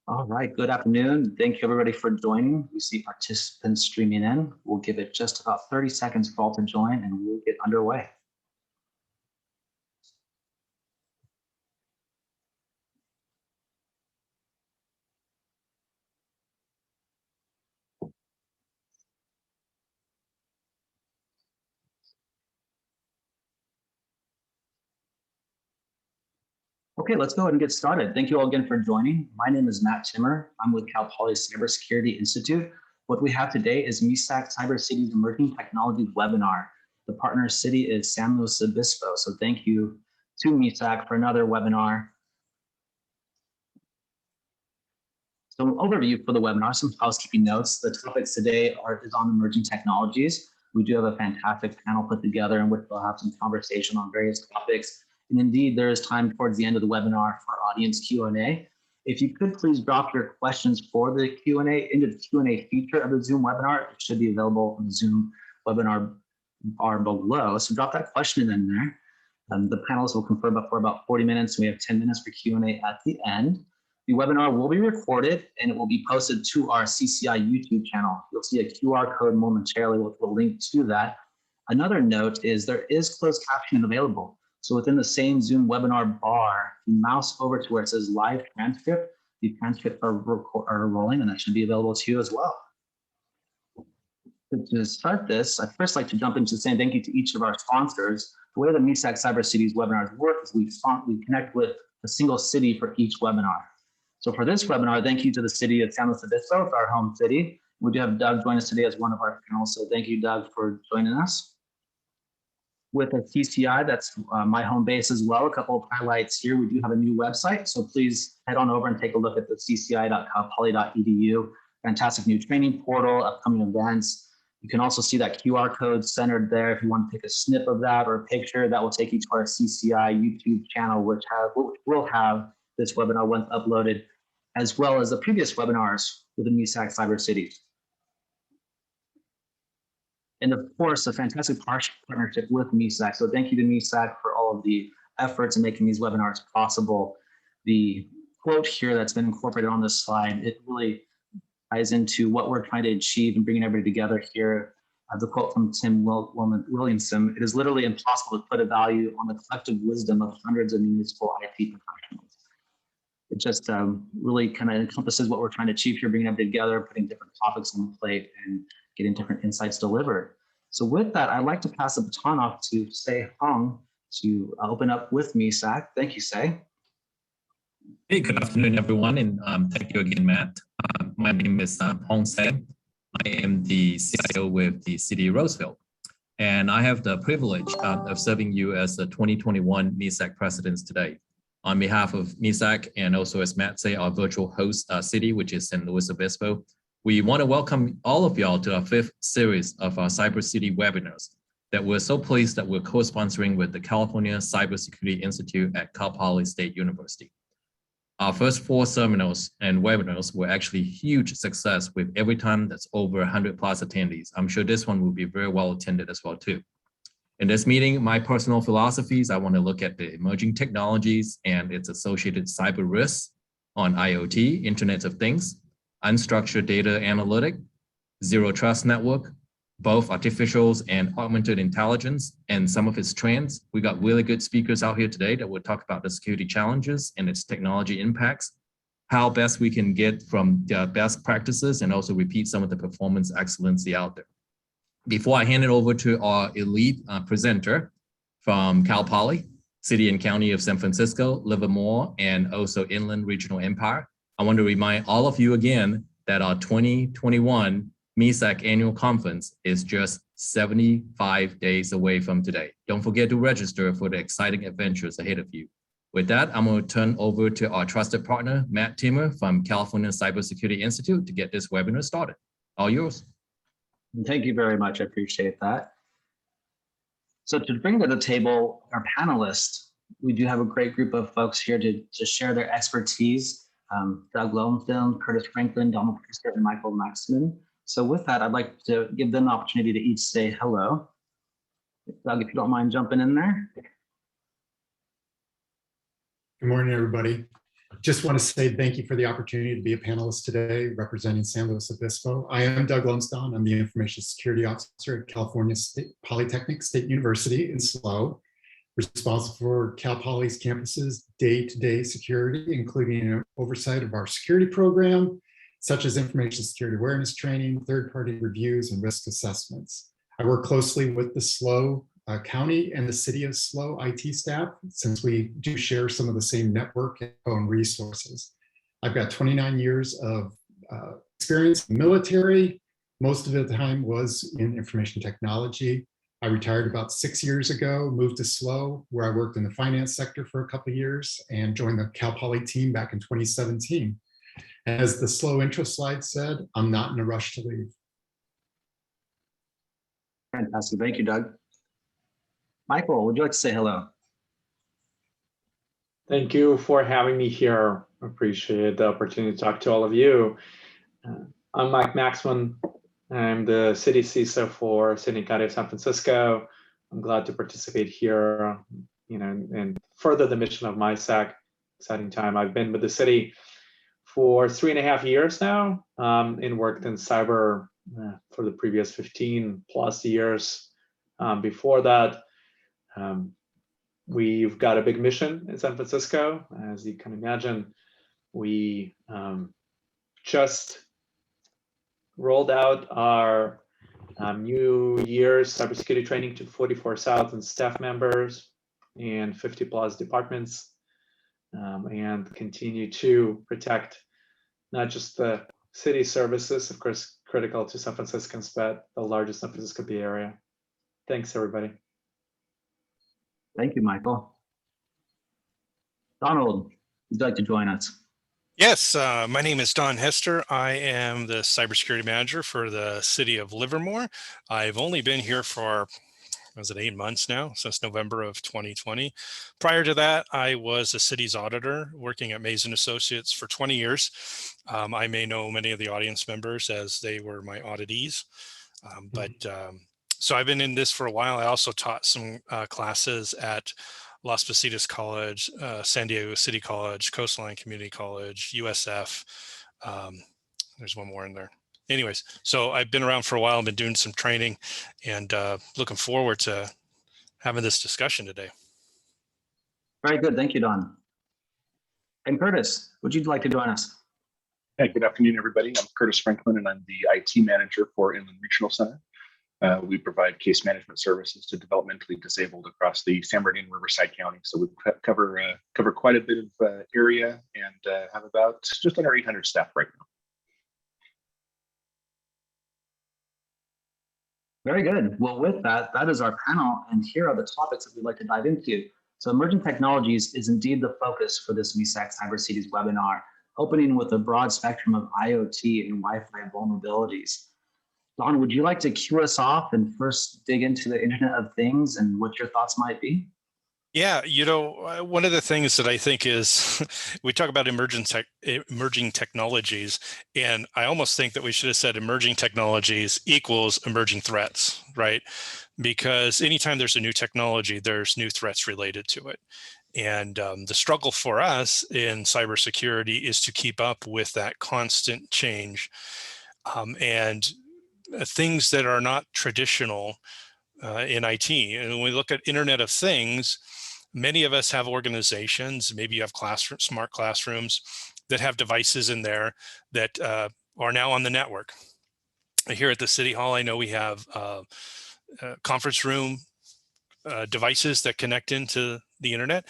All right, good afternoon. Thank you everybody for joining. We see participants streaming in. We'll give it just about 30 seconds for all to join and we'll get underway. Okay, let's go ahead and get started. Thank you all again for joining. My name is Matt Timmer. I'm with Cal Poly's Cybersecurity Institute. What we have today is MISAC Cybercity's Emerging Technologies webinar. The partner city is San Luis Obispo. So thank you to MISAC for another webinar. So an overview for the webinar, some housekeeping notes. The topics today is on emerging technologies. We do have a fantastic panel put together in which we'll have some conversation on various topics. And indeed, there is time towards the end of the webinar for audience Q&A. If you could please drop your questions for the Q&A into the Q&A feature of the Zoom webinar. It should be available in the Zoom webinar bar below. So drop that question in there. The panelists will confirm for about 40 minutes. We have 10 minutes for Q&A at the end. The webinar will be recorded and it will be posted to our CCI YouTube channel. You'll see a QR code momentarily with a link to that. Another note is there is closed captioning available. So within the same Zoom webinar bar, you mouse over to where it says live transcript. The transcripts are rolling and that should be available to you as well. To start this, I'd first like to jump into saying thank you to each of our sponsors. The way the MISAC Cybercities webinars work is we connect with a single city for each webinar. So for this webinar, thank you to the city of San Luis Obispo, our home city. We do have Doug join us today as one of our panelists. So thank you, Doug, for joining us. With a CCI, that's my home base as well. A couple of highlights here. We do have a new website, so please head on over and take a look at the cci.calpoly.edu. Fantastic new training portal, upcoming events. You can also see that QR code centered there. If you want to take a snip of that or a picture, that will take you to our CCI YouTube channel, which will have this webinar once uploaded, as well as the previous webinars with the MISAC Cybercities. And of course, a fantastic partnership with MISAC. So thank you to MISAC for all of the efforts in making these webinars possible. The quote here that's been incorporated on this slide, it really ties into what we're trying to achieve and bringing everybody together here. The quote from Tim Williamson, it is literally impossible to put a value on the collective wisdom of hundreds of municipal IT professionals. It just really kind of encompasses what we're trying to achieve here, bringing everybody together, putting different topics on the plate and getting different insights delivered. So with that, I'd like to pass the baton off to Sei Hong to open up with MISAC. Thank you, Sei. Hey, good afternoon, everyone, and thank you again, Matt. My name is Hong Sei. I am the CIO with the City of Roseville, and I have the privilege of serving you as the 2021 MISAC presidents today. On behalf of MISAC and also, as Matt said, our virtual host city, which is San Luis Obispo, we want to welcome all of y'all to our 5th series of our Cybersecurity webinars that we're so pleased that we're co-sponsoring with the California Cybersecurity Institute at Cal Poly State University. Our first 4 seminars and webinars were actually huge success with every time that's over 100 plus attendees. I'm sure this one will be very well attended as well too. In this meeting, my personal philosophies, I want to look at the emerging technologies and its associated cyber risks on IoT, Internet of Things, unstructured data analytic, zero trust network, both artificials and augmented intelligence, and some of its trends. We got really good speakers out here today that will talk about the security challenges and its technology impacts, how best we can get from the best practices and also repeat some of the performance excellency out there. Before I hand it over to our elite presenter from Cal Poly, City and County of San Francisco, Livermore, and also Inland Regional Empire, I want to remind all of you again that our 2021 MISAC annual conference is just 75 days away from today. Don't forget to register for the exciting adventures ahead of you. With that, I'm going to turn over to our trusted partner, Matt Timmer from California Cybersecurity Institute to get this webinar started. All yours. Thank you very much. I appreciate that. So to bring to the table our panelists, we do have a great group of folks here to share their expertise. Doug Lowenfeld, Curtis Franklin, Donald Priester, and Michael Maxman. So with that, I'd like to give them the opportunity to each say hello. Doug, if you don't mind jumping in there. Good morning, everybody. Just want to say thank you for the opportunity to be a panelist today representing San Luis Obispo. I am Doug Lumsdahl. I'm the Information Security Officer at California Polytechnic State University in SLO, responsible for Cal Poly's campuses' day-to-day security, including an oversight of our security program, such as information security awareness training, third-party reviews, and risk assessments. I work closely with the SLO County and the City of SLO IT staff, since we do share some of the same network and resources. I've got 29 years of experience in the military. Most of the time was in information technology. I retired about 6 years ago, moved to SLO, where I worked in the finance sector for a couple of years, and joined the Cal Poly team back in 2017. As the SLO intro slide said, I'm not in a rush to leave. Fantastic. Thank you, Doug. Michael, would you like to say hello? Thank you for having me here. I appreciate the opportunity to talk to all of you. I'm Mike Maxman. I'm the city CISO for City and County of San Francisco. I'm glad to participate here, and further the mission of MISAC. Exciting time. I've been with the city for 3.5 years now, and worked in cyber for the previous 15 plus years. Before that, we've got a big mission in San Francisco. As you can imagine, we just rolled out our New Year's cybersecurity training to 44,000 staff members and 50 plus departments, and continue to protect not just the city services, of course, critical to San Franciscans, but the largest San Francisco Bay Area. Thanks, everybody. Thank you, Michael. Donald, would you like to join us? Yes, my name is Don Hester. I am the cybersecurity manager for the city of Livermore. I've only been here for, 8 months now, since November of 2020. Prior to that, I was the city's auditor working at Mays & Associates for 20 years. I may know many of the audience members as they were my auditees. So I've been in this for a while. I also taught some classes at Las Positas College, San Diego City College, Coastline Community College, USF. There's one more in there. Anyways, so I've been around for a while. I've been doing some training, and looking forward to having this discussion today. Very good. Thank you, Don. And Curtis, would you like to join us? Hey, good afternoon, everybody. I'm Curtis Franklin, and I'm the IT manager for Inland Regional Center. We provide case management services to developmentally disabled across the San Bernardino Riverside County. So we cover quite a bit of area, and have about just under 800 staff right now. Very good. Well, with that, that is our panel, and here are the topics that we'd like to dive into. So emerging technologies is indeed the focus for this MISAC Cyber Cities webinar, opening with a broad spectrum of IoT and Wi-Fi vulnerabilities. Don, would you like to cue us off and first dig into the Internet of Things and what your thoughts might be? Yeah, one of the things that I think is, we talk about emerging technologies, and I almost think that we should have said emerging technologies equals emerging threats, right? Because anytime there's a new technology, there's new threats related to it. And the struggle for us in cybersecurity is to keep up with that constant change, and things that are not traditional in IT. And when we look at Internet of Things, many of us have organizations, maybe you have smart classrooms that have devices in there that are now on the network. Here at the City Hall, I know we have conference room devices that connect into the internet.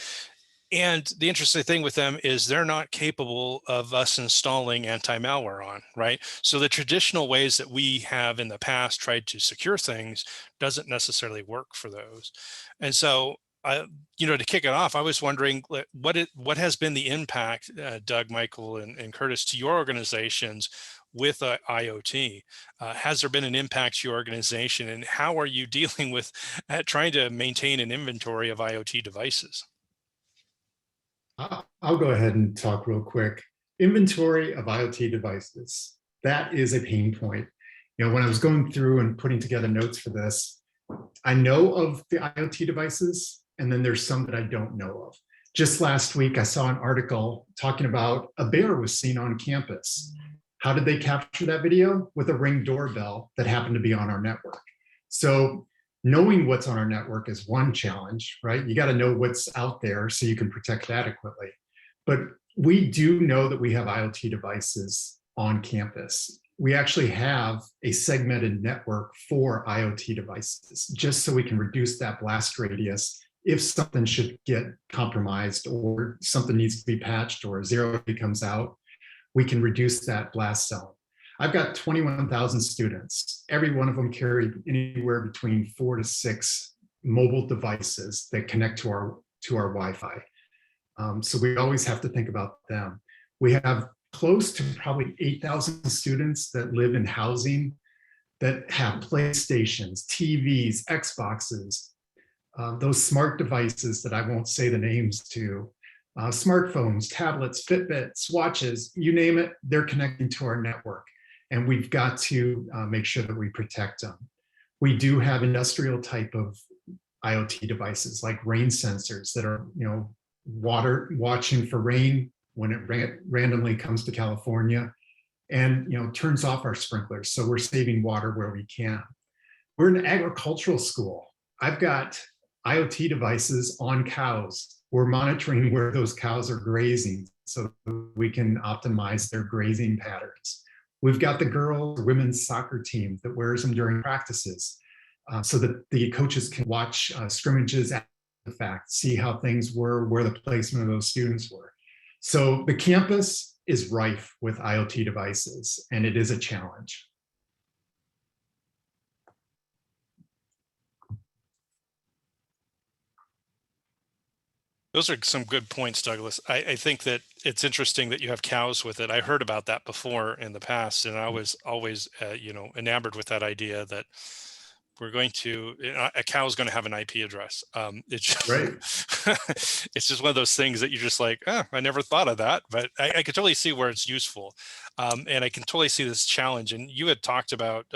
And the interesting thing with them is they're not capable of us installing anti-malware on, right? So the traditional ways that we have in the past tried to secure things doesn't necessarily work for those. And so, to kick it off, I was wondering what has been the impact, Doug, Michael, and Curtis, to your organizations with IoT? Has there been an impact to your organization, and how are you dealing with trying to maintain an inventory of IoT devices? I'll go ahead and talk real quick. Inventory of IoT devices. That is a pain point. When I was going through and putting together notes for this, I know of the IoT devices, and then there's some that I don't know of. Just last week, I saw an article talking about a bear was seen on campus. How did they capture that video? With a Ring doorbell that happened to be on our network. So knowing what's on our network is one challenge, right? You got to know what's out there so you can protect adequately. But we do know that we have IoT devices on campus. We actually have a segmented network for IoT devices, just so we can reduce that blast radius if something should get compromised or something needs to be patched or zero comes out, we can reduce that blast zone. I've got 21,000 students. Every one of them carry anywhere between 4 to 6 mobile devices that connect to our Wi-Fi. So we always have to think about them. We have close to probably 8,000 students that live in housing that have PlayStations, TVs, Xboxes, those smart devices that I won't say the names to, smartphones, tablets, Fitbits, watches, you name it, they're connecting to our network. And we've got to make sure that we protect them. We do have industrial type of IoT devices like rain sensors that are, water watching for rain when it randomly comes to California, and turns off our sprinklers. So we're saving water where we can. We're an agricultural school. I've got IoT devices on cows. We're monitoring where those cows are grazing so we can optimize their grazing patterns. We've got the girls, women's soccer team that wears them during practices so that the coaches can watch scrimmages after the fact, see how things were, where the placement of those students were. So the campus is rife with IoT devices, and it is a challenge. Those are some good points, Douglas. I think that it's interesting that you have cows with it. I heard about that before in the past, and I was always, enamored with that idea that we're going to, a cow is going to have an IP address. It's just, Right. it's just one of those things that you're just like, I never thought of that, but I could totally see where it's useful. And I can totally see this challenge. And you had talked about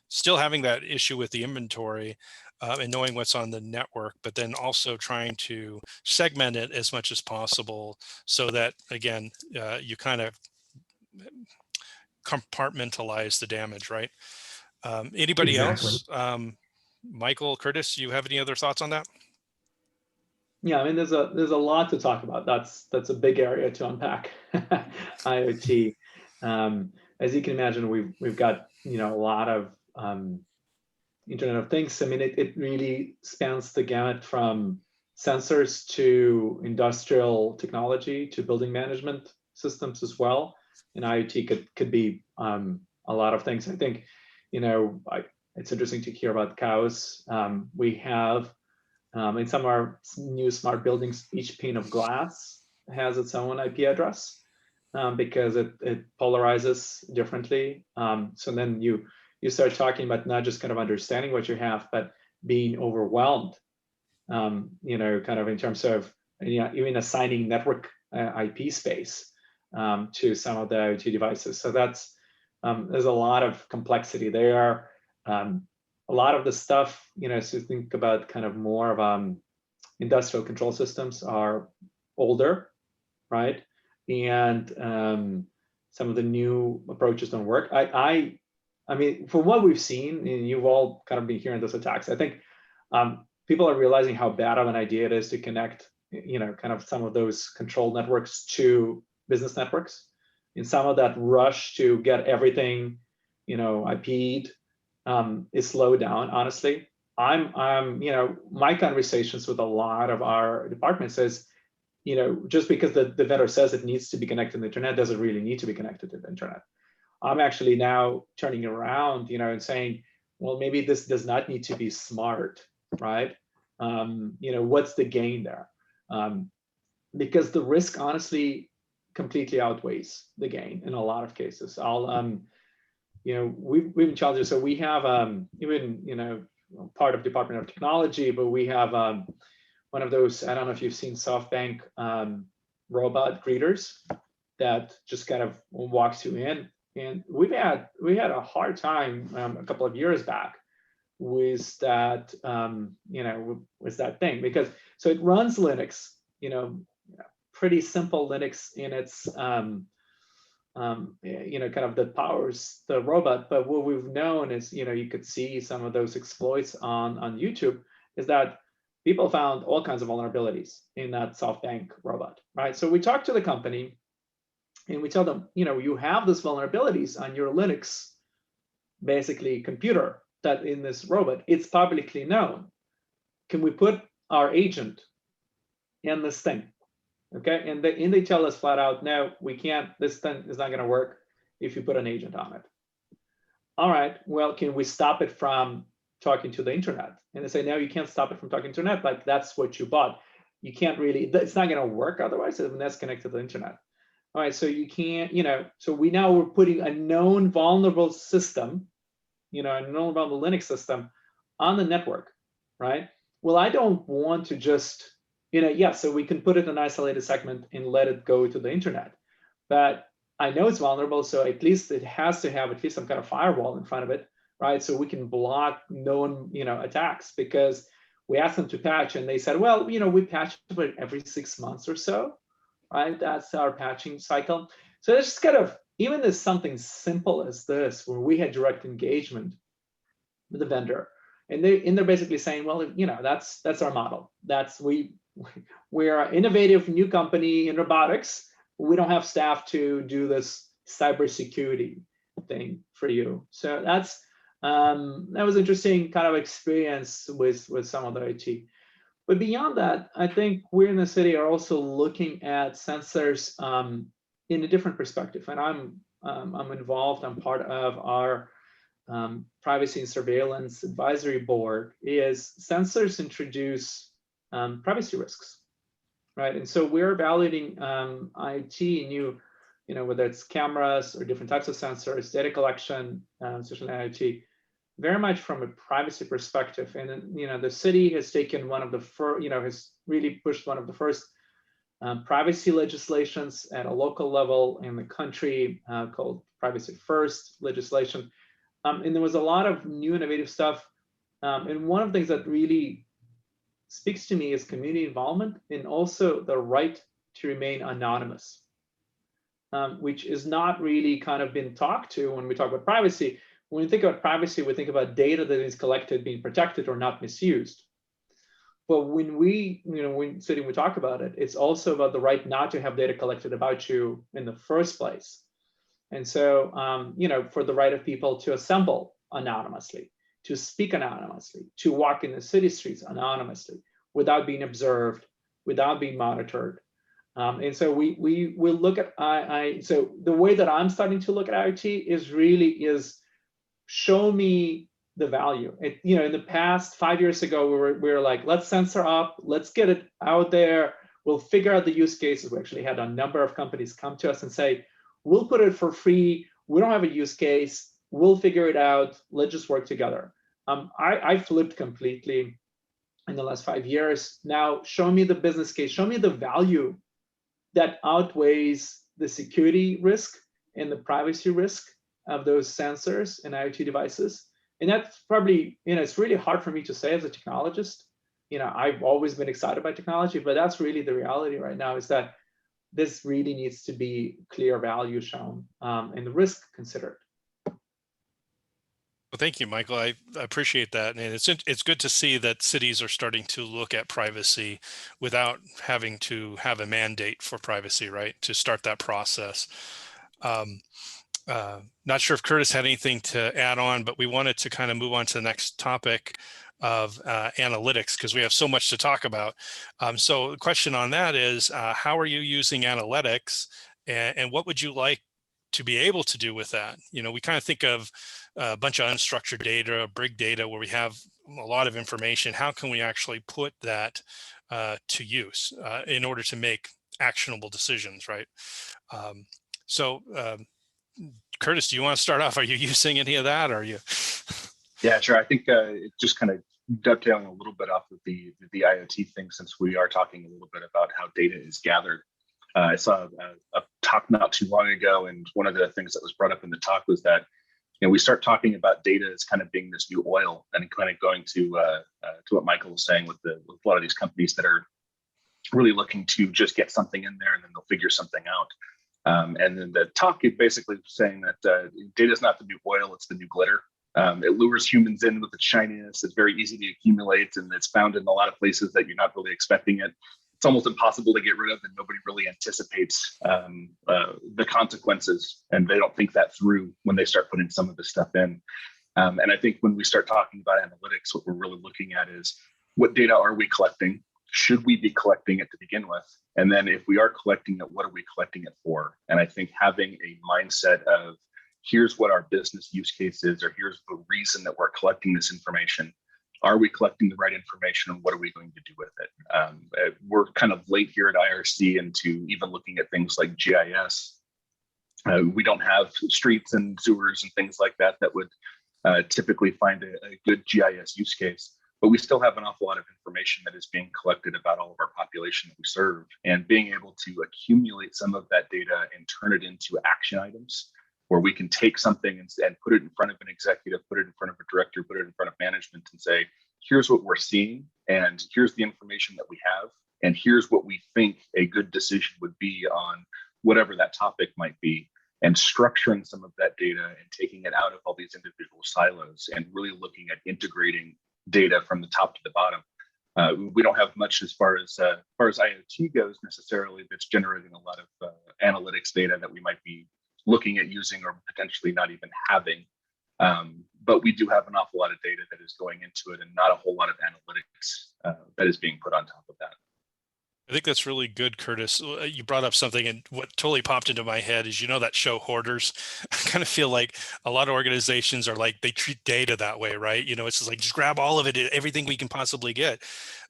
still having that issue with the inventory and knowing what's on the network, but then also trying to segment it as much as possible so that, again, you kind of compartmentalize the damage, right? Anybody Exactly. else? Michael, Curtis, you have any other thoughts on that? Yeah, I mean, there's a lot to talk about. That's a big area to unpack. IoT, as you can imagine, we've got a lot of Internet of Things. I mean, it really spans the gamut from sensors to industrial technology to building management systems as well. And IoT could be a lot of things. I think, it's interesting to hear about cows. We have in some of our new smart buildings, each pane of glass has its own IP address because it polarizes differently. So then you start talking about not just kind of understanding what you have, but being overwhelmed, kind of in terms of even assigning network IP space to some of the IoT devices. So that's there's a lot of complexity there. A lot of the stuff, so think about kind of more of industrial control systems are older, right? And some of the new approaches don't work. I mean, from what we've seen, and you've all kind of been hearing those attacks, I think people are realizing how bad of an idea it is to connect, kind of some of those control networks to business networks. And some of that rush to get everything, IP'd is slowed down, honestly. My conversations with a lot of our departments is, just because the vendor says it needs to be connected to the internet doesn't really need to be connected to the internet. I'm actually now turning around, and saying, well, maybe this does not need to be smart, right? What's the gain there? Because the risk, honestly, completely outweighs the gain in a lot of cases. We've been challenged. So we have even, part of Department of Technology, but we have one of those, I don't know if you've seen SoftBank robot greeters that just kind of walks you in. And we had a hard time a couple of years back with that, with that thing, because so it runs Linux, pretty simple Linux in its kind of that powers the robot. But what we've known is, you could see some of those exploits on YouTube, is that people found all kinds of vulnerabilities in that SoftBank robot, right? So we talked to the company and we tell them, you have these vulnerabilities on your Linux, basically computer, that in this robot, it's publicly known. Can we put our agent in this thing? Okay, and they tell us flat out, no, we can't. This thing is not going to work if you put an agent on it. All right, well, can we stop it from talking to the internet? And they say, no, you can't stop it from talking to the internet. Like, that's what you bought. You can't really, it's not going to work otherwise, and that's connected to the internet. All right, so you can't, so we're putting a known vulnerable system, a known vulnerable Linux system on the network, right? Well, I don't want to just, so we can put it in an isolated segment and let it go to the internet. But I know it's vulnerable, so at least it has to have at least some kind of firewall in front of it, right? So we can block known, attacks, because we asked them to patch and they said, well, we patch it every 6 months or so, right? That's our patching cycle. So it's just kind of, even as something simple as this, where we had direct engagement with the vendor, and they're basically saying, well, that's our model. We're an innovative new company in robotics. We don't have staff to do this cybersecurity thing for you. So that was interesting kind of experience with some of the IT. But beyond that, I think we in the city are also looking at sensors in a different perspective. And I'm involved. I'm part of our privacy and surveillance advisory board. Is sensors introduce privacy risks, right? And so we're evaluating IoT, new, whether it's cameras or different types of sensors, data collection, especially IoT, very much from a privacy perspective. And the city has taken one of the first, has really pushed one of the first privacy legislations at a local level in the country called Privacy First legislation. And there was a lot of new innovative stuff. And one of the things that really speaks to me is community involvement, and also the right to remain anonymous, which is not really kind of been talked to when we talk about privacy. When we think about privacy, we think about data that is collected being protected or not misused. But when we talk about it, it's also about the right not to have data collected about you in the first place. And so, for the right of people to assemble anonymously, to speak anonymously, to walk in the city streets anonymously, without being observed, without being monitored. And so we look at so the way that I'm starting to look at IoT is show me the value. In the past, 5 years ago, we were like, let's sensor up, let's get it out there. We'll figure out the use cases. We actually had a number of companies come to us and say, we'll put it for free. We don't have a use case. We'll figure it out. Let's just work together. I flipped completely in the last 5 years. Now, show me the business case. Show me the value that outweighs the security risk and the privacy risk of those sensors and IoT devices. And that's probably, it's really hard for me to say as a technologist. I've always been excited by technology, but that's really the reality right now, is that this really needs to be clear value shown and the risk considered. Well, thank you, Michael. I appreciate that. And it's good to see that cities are starting to look at privacy without having to have a mandate for privacy, right? To start that process. Not sure if Curtis had anything to add on, but we wanted to kind of move on to the next topic of analytics, because we have so much to talk about. So the question on that is, how are you using analytics, and what would you like to be able to do with that? We kind of think of a bunch of unstructured data, big data, where we have a lot of information. How can we actually put that to use in order to make actionable decisions, right? Curtis, do you want to start off? Are you using any of that? Or are you? Yeah, sure. I think just kind of dovetailing a little bit off of the IoT thing, since we are talking a little bit about how data is gathered. I saw a talk not too long ago, and one of the things that was brought up in the talk was that we start talking about data as kind of being this new oil, and kind of going to what Michael was saying with a lot of these companies that are really looking to just get something in there and then they'll figure something out. And then the talk is basically saying that data is not the new oil, it's the new glitter. It lures humans in with its shininess. It's very easy to accumulate, and it's found in a lot of places that you're not really expecting it. It's almost impossible to get rid of, and nobody really anticipates the consequences, and they don't think that through when they start putting some of this stuff in. And I think when we start talking about analytics, what we're really looking at is what data are we collecting? Should we be collecting it to begin with? And then if we are collecting it, what are we collecting it for? And I think having a mindset of here's what our business use case is, or here's the reason that we're collecting this information. Are we collecting the right information, and what are we going to do with it? We're kind of late here at IRC into even looking at things like GIS. We don't have streets and sewers and things like that that would typically find a good GIS use case. But we still have an awful lot of information that is being collected about all of our population that we serve, and being able to accumulate some of that data and turn it into action items where we can take something and put it in front of an executive, put it in front of a director, put it in front of management and say, here's what we're seeing, and here's the information that we have, and here's what we think a good decision would be on whatever that topic might be, and structuring some of that data and taking it out of all these individual silos and really looking at integrating data from the top to the bottom. We don't have much as far as IoT goes necessarily that's generating a lot of analytics data that we might be looking at using or potentially not even having. But we do have an awful lot of data that is going into it, and not a whole lot of analytics that is being put on top of that. I think that's really good, Curtis. You brought up something, and what totally popped into my head is, that show Hoarders. I kind of feel like a lot of organizations are like, they treat data that way, right? It's just like, just grab all of it, everything we can possibly get.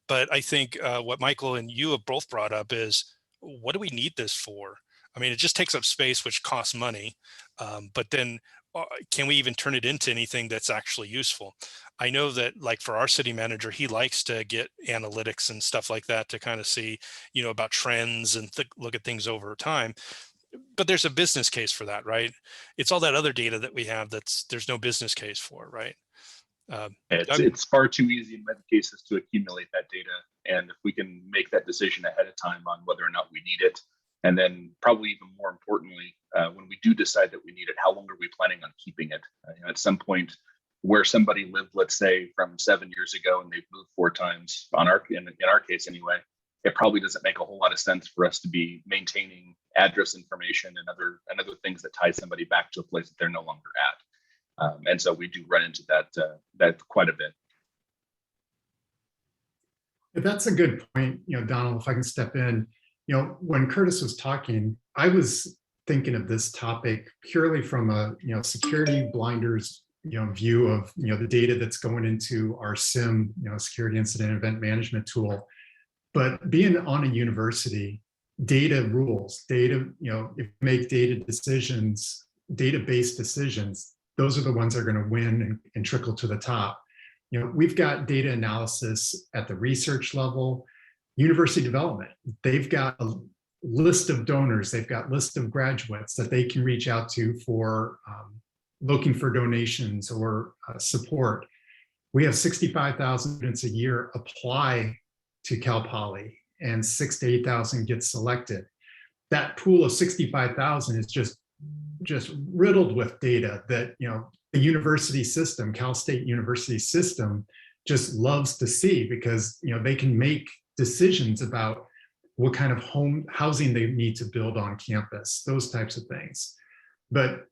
But I think what Michael and you have both brought up is, what do we need this for? I mean, it just takes up space, which costs money. But then can we even turn it into anything that's actually useful? I know that, like, for our city manager, he likes to get analytics and stuff like that to kind of see, about trends and look at things over time. But there's a business case for that, right? It's all that other data that we have there's no business case for, right? It's far too easy in many cases to accumulate that data. And if we can make that decision ahead of time on whether or not we need it, and then probably even more importantly, when we do decide that we need it, how long are we planning on keeping it? At some point where somebody lived, let's say from 7 years ago, and they've moved 4 times, in our case anyway, it probably doesn't make a whole lot of sense for us to be maintaining address information and other things that tie somebody back to a place that they're no longer at. And so we do run into that quite a bit. That's a good point, Donald, if I can step in. When Curtis was talking, I was thinking of this topic purely from a security blinders view of the data that's going into our SIM, security incident event management tool. But being on a university, data rules, data, if you make data decisions, data-based decisions, those are the ones that are going to win and trickle to the top. We've got data analysis at the research level. University development, they've got a list of donors, they've got a list of graduates that they can reach out to for looking for donations or support. We have 65,000 students a year apply to Cal Poly, and 6,000 to 8,000 get selected. That pool of 65,000 is just riddled with data that the university system, Cal State University system, just loves to see, because they can make decisions about what kind of housing they need to build on campus, those types of things. But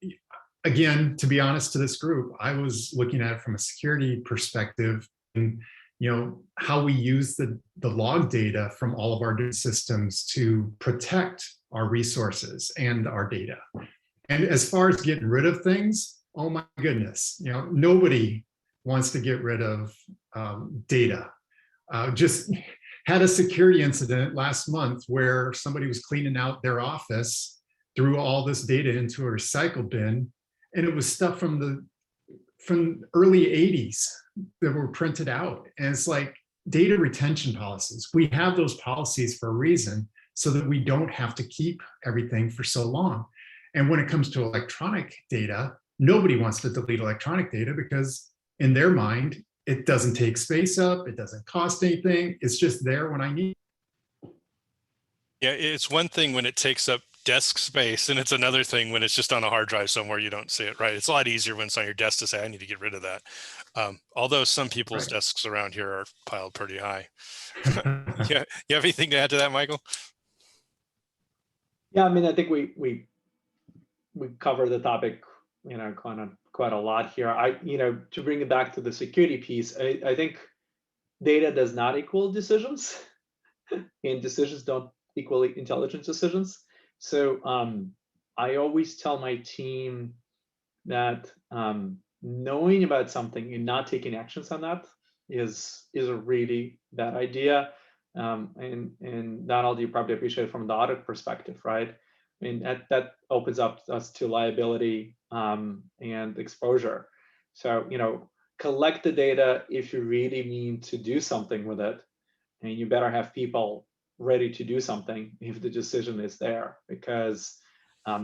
again, to be honest to this group, I was looking at it from a security perspective, and how we use the log data from all of our systems to protect our resources and our data. And as far as getting rid of things, oh my goodness, nobody wants to get rid of data. Just had a security incident last month where somebody was cleaning out their office, threw all this data into a recycle bin, and it was stuff from early 80s that were printed out. And it's like data retention policies. We have those policies for a reason, so that we don't have to keep everything for so long. And when it comes to electronic data, nobody wants to delete electronic data, because in their mind, it doesn't take space up, it doesn't cost anything, it's just there when I need it. Yeah, it's one thing when it takes up desk space, and it's another thing when it's just on a hard drive somewhere you don't see it, right? It's a lot easier when it's on your desk to say, I need to get rid of that. Although some people's Right. desks around here are piled pretty high. Yeah, you have anything to add to that, Michael? Yeah, I mean, I think we cover the topic, quite a lot here. To bring it back to the security piece, I think data does not equal decisions, and decisions don't equal intelligent decisions. So I always tell my team that knowing about something and not taking actions on that is a really bad idea. And Donald, you probably appreciate it from the audit perspective, right? I mean, that opens up us to liability and exposure. So, collect the data if you really mean to do something with it, and you better have people ready to do something if the decision is there, because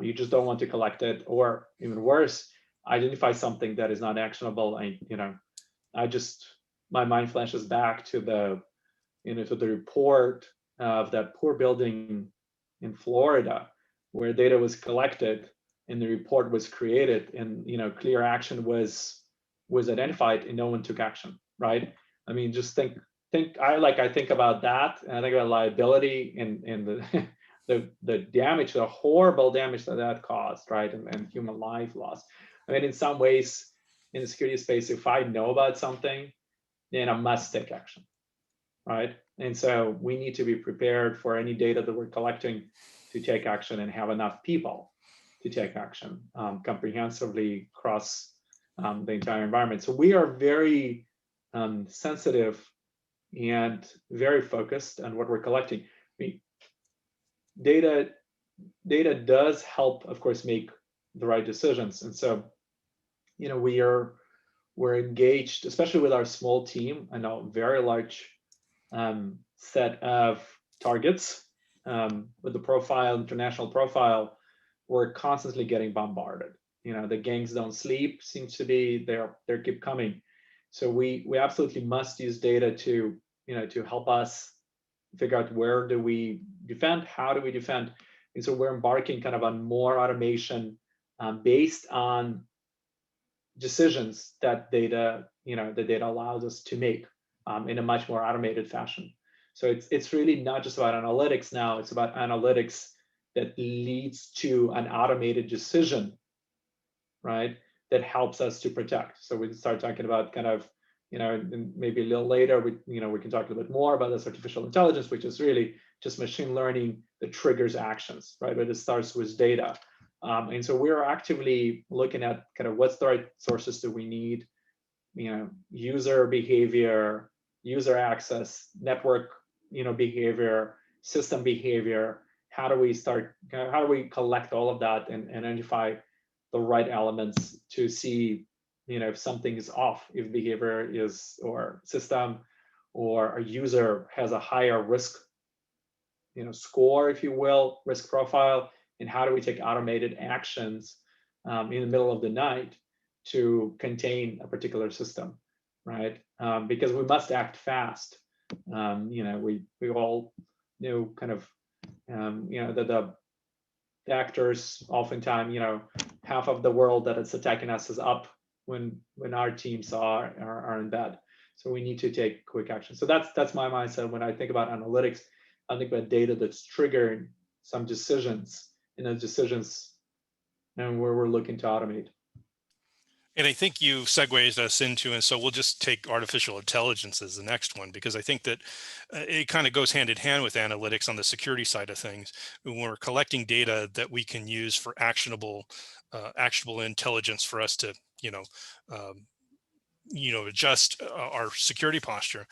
you just don't want to collect it, or even worse, identify something that is not actionable. My mind flashes back to the report of that poor building in Florida where data was collected and the report was created, and clear action was identified and no one took action, right? I mean, just think I think about that, and I think about liability and the damage, the horrible damage that caused, right? And human life loss. I mean, in some ways, in the security space, if I know about something, then I must take action, right? And so we need to be prepared for any data that we're collecting to take action, and have enough people to take action comprehensively across the entire environment. So we are very sensitive and very focused on what we're collecting. I mean, data does help, of course, make the right decisions. And so, we're engaged, especially with our small team, and a very large set of targets with the profile, international profile. We're constantly getting bombarded. The gangs don't sleep. Seems to be they keep coming. So we absolutely must use data to help us figure out where do we defend, how do we defend. And so we're embarking kind of on more automation based on decisions that the data allows us to make in a much more automated fashion. So it's really not just about analytics now, it's about analytics that leads to an automated decision, right? That helps us to protect. So we start talking about kind of, and maybe a little later, we can talk a little bit more about this artificial intelligence, which is really just machine learning that triggers actions, right? But it starts with data. And so we're actively looking at kind of what's the right sources that we need, user behavior, user access, network, behavior, system behavior. How do we collect all of that and identify the right elements to see, if something is off, if behavior is, or system or a user has a higher risk, score, if you will, risk profile, and how do we take automated actions in the middle of the night to contain a particular system, right? Because we must act fast. We all know kind of, the actors oftentimes, half of the world that it's attacking us is up when our teams are in bed. So we need to take quick action. So that's my mindset when I think about analytics. I think about data that's triggering some decisions, and those decisions and where we're looking to automate. And I think you segued us into, and so we'll just take artificial intelligence as the next one, because I think that it kind of goes hand in hand with analytics on the security side of things. When we're collecting data that we can use for actionable intelligence for us to, adjust our security posture.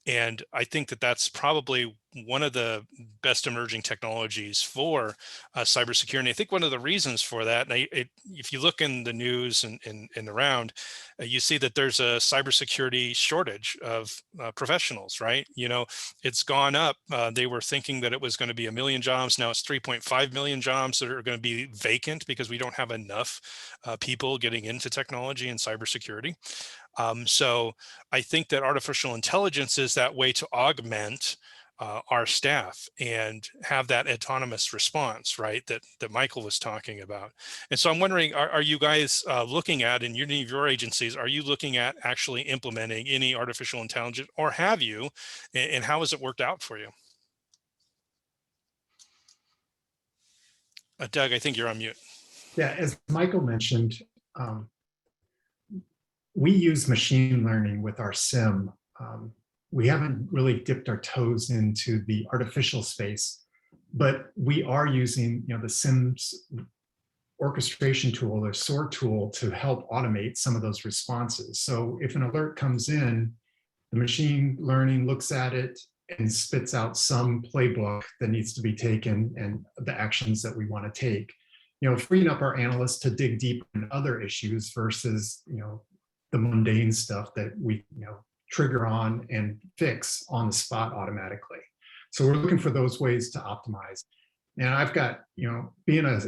And I think that that's probably one of the best emerging technologies for cybersecurity. And I think one of the reasons for that, and if you look in the news and around, you see that there's a cybersecurity shortage of professionals, right? It's gone up. They were thinking that it was going to be 1 million jobs. Now it's 3.5 million jobs that are going to be vacant because we don't have enough people getting into technology and cybersecurity. So I think that artificial intelligence is that way to augment our staff and have that autonomous response, right, that Michael was talking about. And so I'm wondering, are you guys looking at, in any of your agencies, are you looking at actually implementing any artificial intelligence, or have you, and how has it worked out for you? Doug, I think you're on mute. Yeah, as Michael mentioned, we use machine learning with our SIM. We haven't really dipped our toes into the artificial space, but we are using, the SIM's orchestration tool or SOAR tool to help automate some of those responses. So if an alert comes in, the machine learning looks at it and spits out some playbook that needs to be taken and the actions that we want to take. Freeing up our analysts to dig deep in other issues versus, the mundane stuff that we, trigger on and fix on the spot automatically. So we're looking for those ways to optimize. And I've got, being a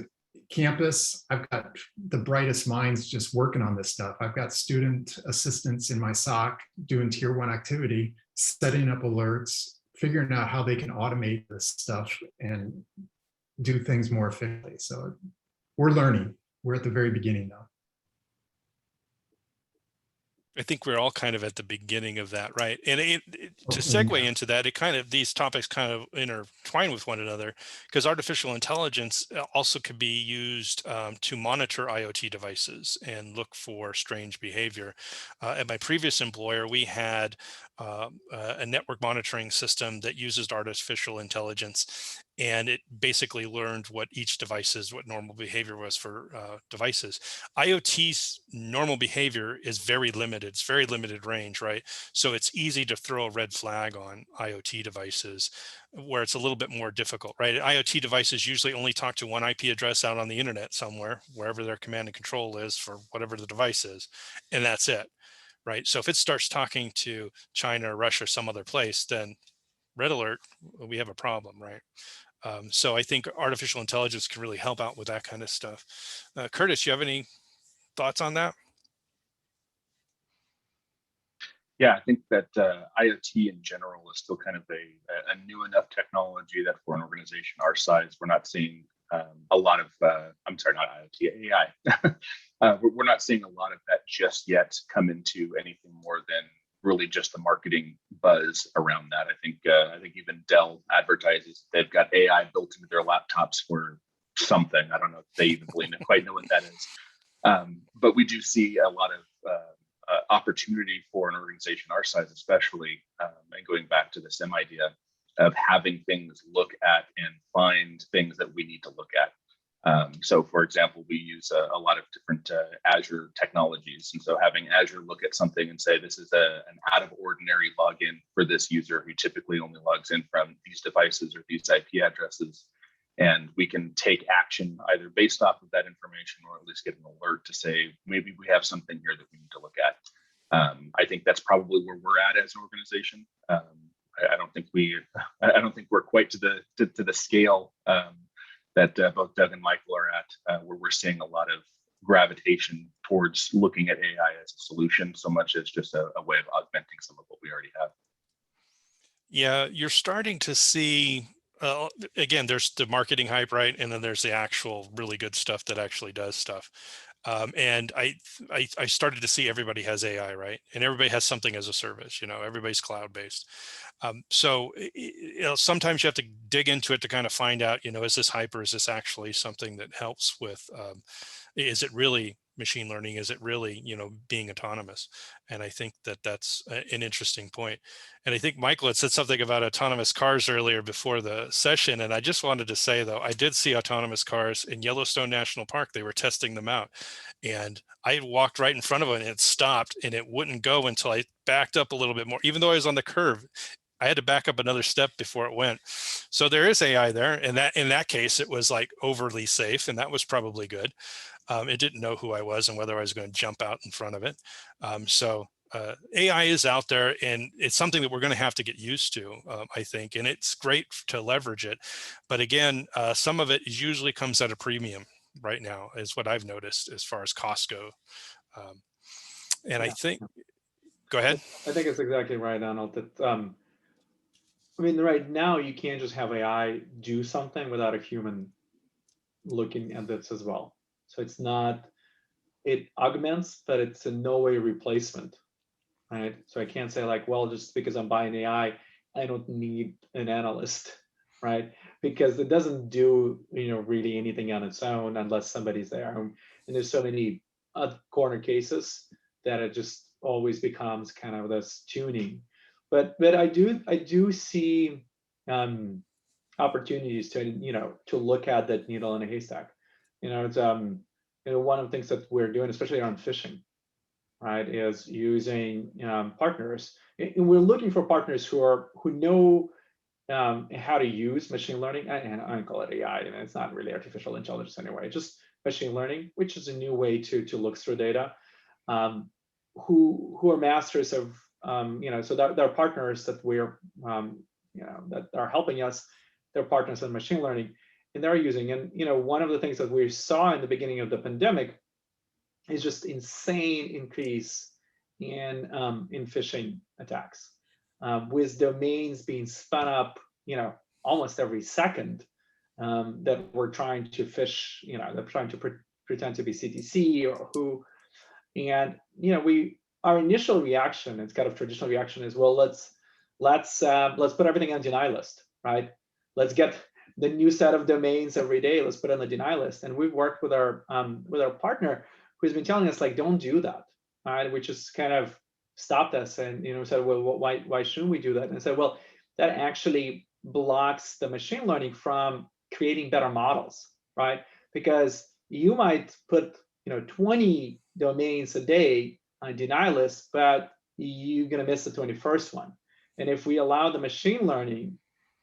campus, I've got the brightest minds just working on this stuff. I've got student assistants in my SOC doing tier 1 activity, setting up alerts, figuring out how they can automate this stuff and do things more efficiently. So we're learning. We're at the very beginning though. I think we're all kind of at the beginning of that, right? And to segue into that, these topics kind of intertwine with one another, because artificial intelligence also could be used to monitor IoT devices and look for strange behavior. At my previous employer, we had a network monitoring system that uses artificial intelligence, and it basically learned what normal behavior was for devices. IoT's normal behavior is very limited. It's very limited range, right? So it's easy to throw a red flag on IoT devices, where it's a little bit more difficult, right? IoT devices usually only talk to one IP address out on the internet somewhere, wherever their command and control is for whatever the device is, and that's it, right? So if it starts talking to China or Russia or some other place, then red alert, we have a problem, right? So I think artificial intelligence can really help out with that kind of stuff. Curtis, you have any thoughts on that? Yeah, I think that IoT in general is still kind of a new enough technology that for an organization our size, we're not seeing a lot of, I'm sorry, not IoT, AI. We're not seeing a lot of that just yet come into anything more than really just the marketing buzz around that. I think even Dell advertises they've got AI built into their laptops for something. I don't know if they even quite know what that is. But we do see a lot of opportunity for an organization our size, especially, and going back to the SIM idea of having things look at and find things that we need to look at. So for example, we use a lot of different Azure technologies. And so having Azure look at something and say, this is an out of ordinary login for this user who typically only logs in from these devices or these IP addresses. And we can take action either based off of that information or at least get an alert to say, maybe we have something here that we need to look at. I think that's probably where we're at as an organization. I don't think we're quite to the scale that both Doug and Michael are at, where we're seeing a lot of gravitation towards looking at AI as a solution, so much as just a way of augmenting some of what we already have. Yeah, you're starting to see, again, there's the marketing hype, right? And then there's the actual really good stuff that actually does stuff. And I started to see everybody has AI, right? And everybody has something as a service, everybody's cloud-based. So sometimes you have to dig into it to kind of find out, is this hype or is this actually something that helps with, is it really machine learning? Is it really, being autonomous? And I think that that's an interesting point. And I think Michael had said something about autonomous cars earlier before the session. And I just wanted to say, though, I did see autonomous cars in Yellowstone National Park. They were testing them out. And I walked right in front of it and it stopped and it wouldn't go until I backed up a little bit more, even though I was on the curve. I had to back up another step before it went. So there is AI there. And that in that case, it was like overly safe. And that was probably good. It didn't know who I was and whether I was going to jump out in front of it. AI is out there and it's something that we're going to have to get used to, I think. And it's great to leverage it. But again, some of it usually comes at a premium right now, is what I've noticed as far as costs go. I think, go ahead. I think it's exactly right, Donald. That I mean, right now you can't just have AI do something without a human looking at this as well. So it's not, it augments, but it's in no way replacement, right? So I can't say like, well, just because I'm buying AI, I don't need an analyst, right? Because it doesn't do, really anything on its own unless somebody's there. And there's so many corner cases that it just always becomes kind of this tuning. But I do see opportunities to to look at that needle in a haystack. It's one of the things that we're doing, especially around phishing, right, is using partners. And we're looking for partners who know how to use machine learning, and I don't call it AI, and it's not really artificial intelligence anyway, just machine learning, which is a new way to look through data, who are masters of, so there are partners that we're, that are helping us, they're partners in machine learning, and they're using, and one of the things that we saw in the beginning of the pandemic is just insane increase in phishing attacks, with domains being spun up, almost every second, that we're trying to phish, they're trying to pretend to be CTC or who, and our initial reaction, it's kind of traditional reaction, is, well, let's put everything on deny list, right? Let's get the new set of domains every day. Let's put it on the deny list. And we've worked with our partner who's been telling us, like, don't do that, right? Which just kind of stopped us and said, well, why shouldn't we do that? And I said, well, that actually blocks the machine learning from creating better models, right? Because you might put 20 domains a day on deny list, but you're going to miss the 21st one. And if we allow the machine learning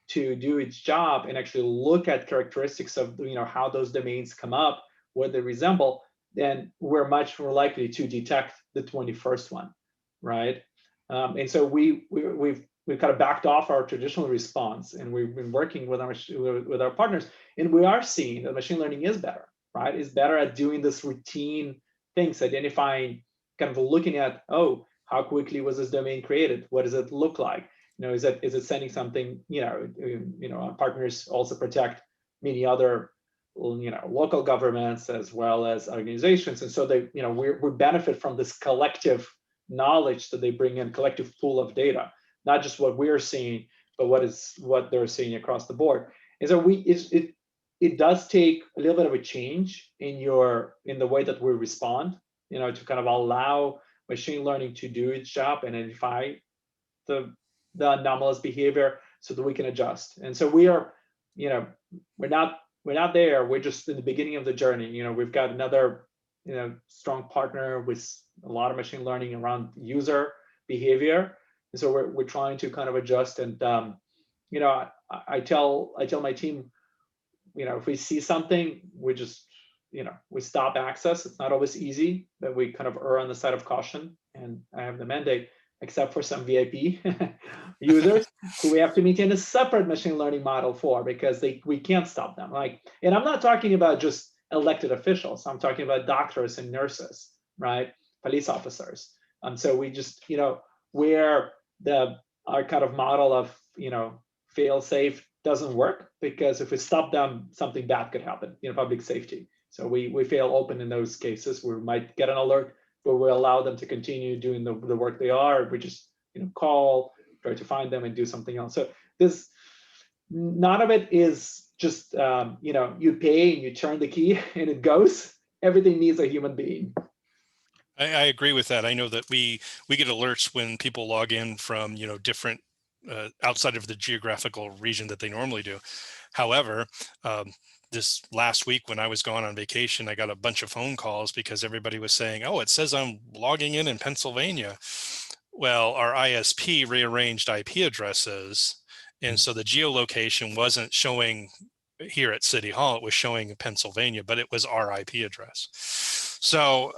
to do its job and actually look at characteristics of how those domains come up, what they resemble, then we're much more likely to detect the 21st one, right? And so we've kind of backed off our traditional response, and we've been working with our partners, and we are seeing that machine learning is better, right? Is better at doing this routine things, identifying, kind of looking at, oh, how quickly was this domain created? What does it look like? Is it sending something? Our partners also protect many other local governments as well as organizations, and so they we benefit from this collective knowledge that they bring in, collective pool of data, not just what we're seeing, but what they're seeing across the board. And so it does take a little bit of a change in the way that we respond, to kind of allow machine learning to do its job and identify the anomalous behavior so that we can adjust. And so we are, we're not there. We're just in the beginning of the journey. We've got another, strong partner with a lot of machine learning around user behavior. And so we're trying to kind of adjust. And, I tell my team, if we see something, we just, we stop access. It's not always easy, but we kind of err on the side of caution. And I have the mandate, except for some VIP users who we have to maintain a separate machine learning model for, because we can't stop them. And I'm not talking about just elected officials. I'm talking about doctors and nurses, right? Police officers. So we just, where our kind of model of, fail safe doesn't work, because if we stop them, something bad could happen, public safety. So we fail open in those cases. We might get an alert, but we allow them to continue doing the work they are. We just call, try to find them and do something else. So none of it is just you pay and you turn the key and it goes. Everything needs a human being. I agree with that. I know that we get alerts when people log in from different outside of the geographical region that they normally do. However, this last week when I was gone on vacation, I got a bunch of phone calls because everybody was saying, oh, it says I'm logging in Pennsylvania. Well, our ISP rearranged IP addresses. And so the geolocation wasn't showing here at City Hall, it was showing Pennsylvania, but it was our IP address. So,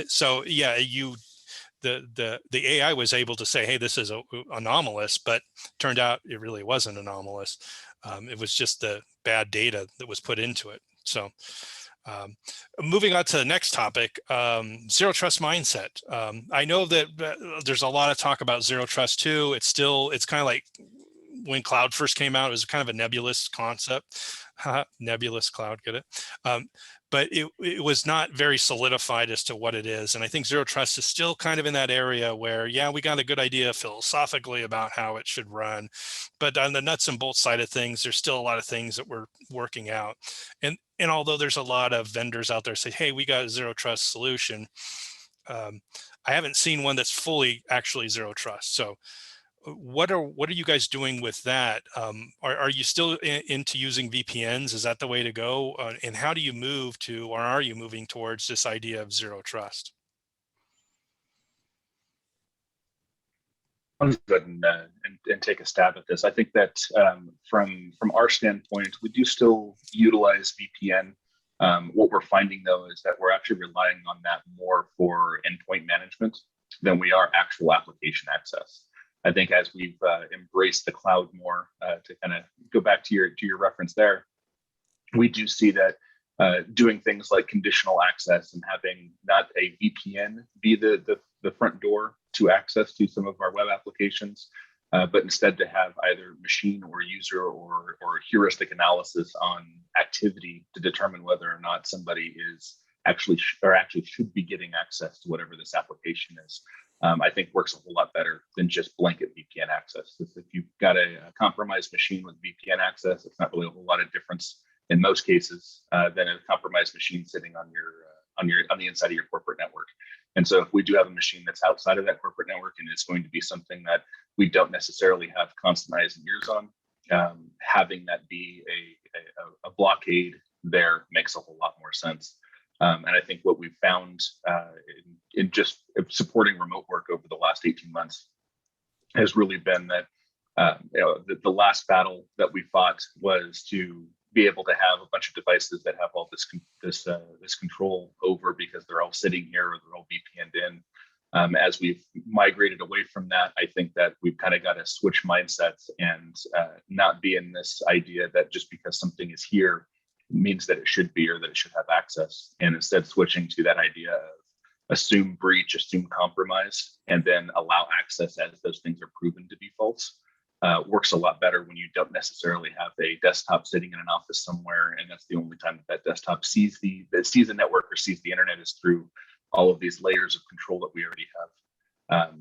so yeah, the AI was able to say, hey, this is anomalous, but turned out it really wasn't anomalous. It was just the bad data that was put into it. So moving on to the next topic, zero trust mindset. I know that there's a lot of talk about zero trust too. It's kind of like when cloud first came out, it was kind of a nebulous concept. Nebulous cloud, get it? But it was not very solidified as to what it is. And I think zero trust is still kind of in that area where, yeah, we got a good idea philosophically about how it should run. But on the nuts and bolts side of things, there's still a lot of things that we're working out. And although there's a lot of vendors out there say, hey, we got a zero trust solution, I haven't seen one that's fully actually zero trust. So what are you guys doing with that? Are you still into using VPNs? Is that the way to go? And how do you move to, or are you moving towards this idea of zero trust? I'll just go ahead and take a stab at this. I think that from our standpoint, we do still utilize VPN. What we're finding though is that we're actually relying on that more for endpoint management than we are actual application access. I think as we've embraced the cloud more, to kind of go back to your reference there, we do see that doing things like conditional access and having not a VPN be the front door to access to some of our web applications, but instead to have either machine or user or heuristic analysis on activity to determine whether or not somebody is actually should be getting access to whatever this application is. I think works a whole lot better than just blanket VPN access. If you've got a compromised machine with VPN access, it's not really a whole lot of difference in most cases than a compromised machine sitting on the inside of your corporate network. And so if we do have a machine that's outside of that corporate network and it's going to be something that we don't necessarily have constant eyes and ears on, having that be a blockade there makes a whole lot more sense. And I think what we've found in just supporting remote work over the last 18 months has really been that the last battle that we fought was to be able to have a bunch of devices that have all this control over, because they're all sitting here or they're all VPN'd in. As we've migrated away from that, I think that we've kind of got to switch mindsets and not be in this idea that just because something is here means that it should be or that it should have access, and instead switching to that idea of assume breach, assume compromise, and then allow access as those things are proven to be false. Works a lot better when you don't necessarily have a desktop sitting in an office somewhere, and that's the only time that desktop sees the network or sees the internet is through all of these layers of control that we already have.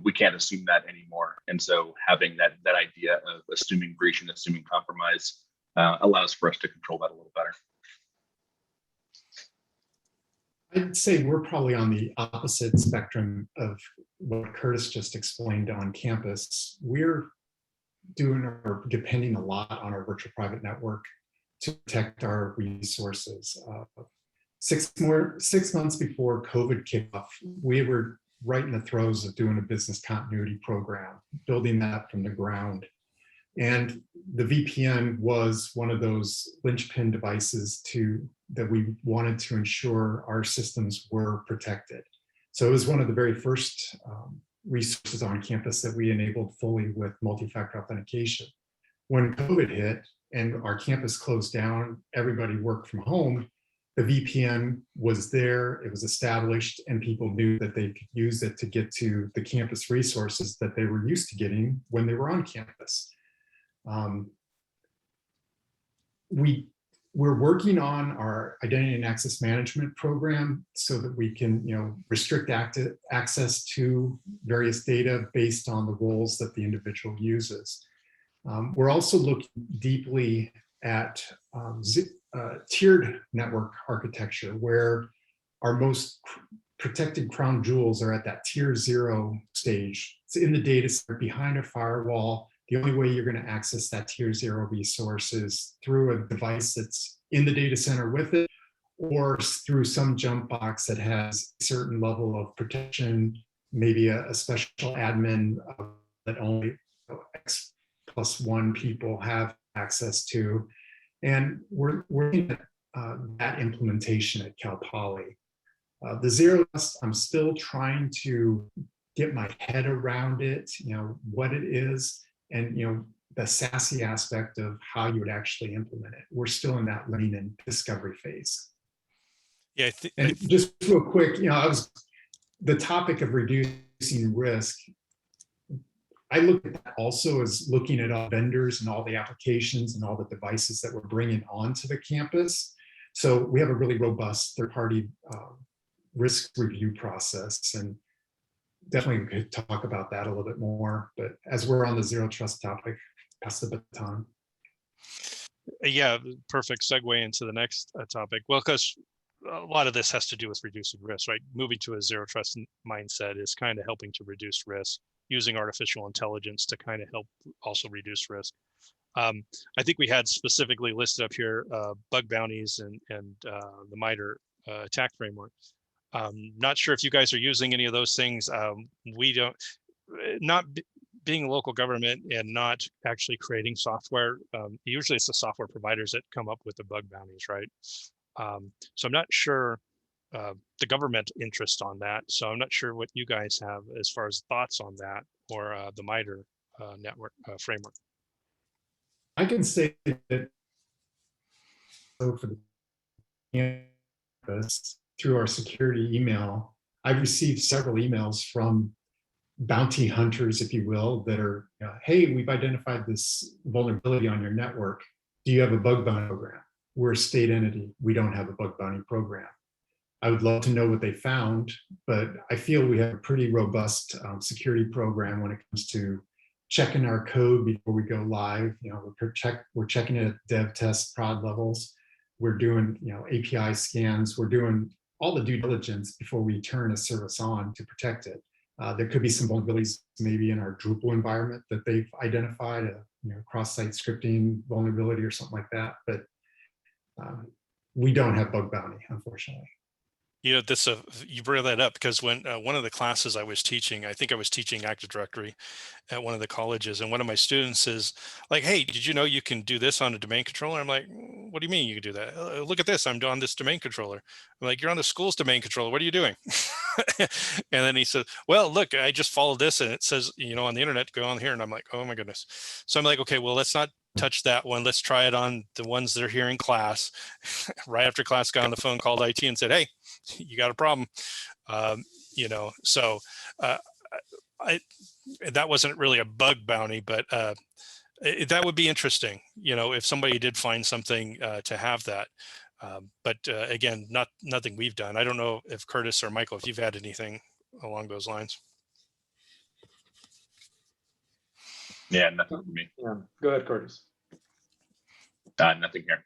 We can't assume that anymore, and so having that idea of assuming breach and assuming compromise allows for us to control that a little better. I'd say we're probably on the opposite spectrum of what Curtis just explained on campus. We're doing or depending a lot on our virtual private network to protect our resources. 6 months before COVID kicked off, we were right in the throes of doing a business continuity program, building that from the ground. And the VPN was one of those linchpin devices that we wanted to ensure our systems were protected. So it was one of the very first resources on campus that we enabled fully with multi-factor authentication. When COVID hit and our campus closed down, everybody worked from home, the VPN was there, it was established, and people knew that they could use it to get to the campus resources that they were used to getting when they were on campus. We're working on our identity and access management program so that we can, restrict access to various data based on the roles that the individual uses. We're also looking deeply at tiered network architecture, where our most protected crown jewels are at that tier 0 stage. It's in the data center behind a firewall. The only way you're going to access that tier 0 resource is through a device that's in the data center with it, or through some jump box that has a certain level of protection, maybe a special admin that only X+1 people have access to. And we're looking at that implementation at Cal Poly. The zero trust, I'm still trying to get my head around it, what it is, and the SASE aspect of how you would actually implement it. We're still in that learning and discovery phase. Yeah, and just real quick, the topic of reducing risk. I look at that also as looking at all vendors and all the applications and all the devices that we're bringing onto the campus. So we have a really robust third-party risk review process, and definitely could talk about that a little bit more. But as we're on the zero trust topic, pass the baton. Yeah, perfect segue into the next topic. Well, because a lot of this has to do with reducing risk, right? Moving to a zero trust mindset is kind of helping to reduce risk, using artificial intelligence to kind of help also reduce risk. I think we had specifically listed up here bug bounties and the Mitre attack framework. Not sure if you guys are using any of those things. We don't, being a local government and not actually creating software. Usually it's the software providers that come up with the bug bounties, right? So I'm not sure the government interest on that. So I'm not sure what you guys have as far as thoughts on that, or the Mitre network framework. I can say that so for the campus, through our security email, I've received several emails from bounty hunters, if you will, that are, hey, we've identified this vulnerability on your network. Do you have a bug bounty program? We're a state entity. We don't have a bug bounty program. I would love to know what they found, but I feel we have a pretty robust security program when it comes to checking our code before we go live. We're checking it at dev test prod levels. We're doing, API scans. We're doing all the due diligence before we turn a service on to protect it. There could be some vulnerabilities maybe in our Drupal environment that they've identified, cross-site scripting vulnerability or something like that. But we don't have bug bounty, unfortunately. This you bring that up because when one of the classes I was teaching, I think I was teaching Active Directory at one of the colleges, and one of my students is like, "Hey, did you know you can do this on a domain controller?" I'm like, "What do you mean you can do that? Look at this, I'm on this domain controller." I'm like, "You're on the school's domain controller. What are you doing?" And then he said, "Well, look, I just followed this, and it says, on the internet, go on here." And I'm like, "Oh my goodness!" So I'm like, "Okay, well, let's not touch that one. Let's try it on the ones that are here in class." Right after class, got on the phone, called IT, and said, "Hey, you got a problem." So that wasn't really a bug bounty, but that would be interesting, if somebody did find something to have that. But again, nothing we've done. I don't know if Curtis or Michael, if you've had anything along those lines. Yeah, nothing for me. Yeah, go ahead, Curtis. Nothing here.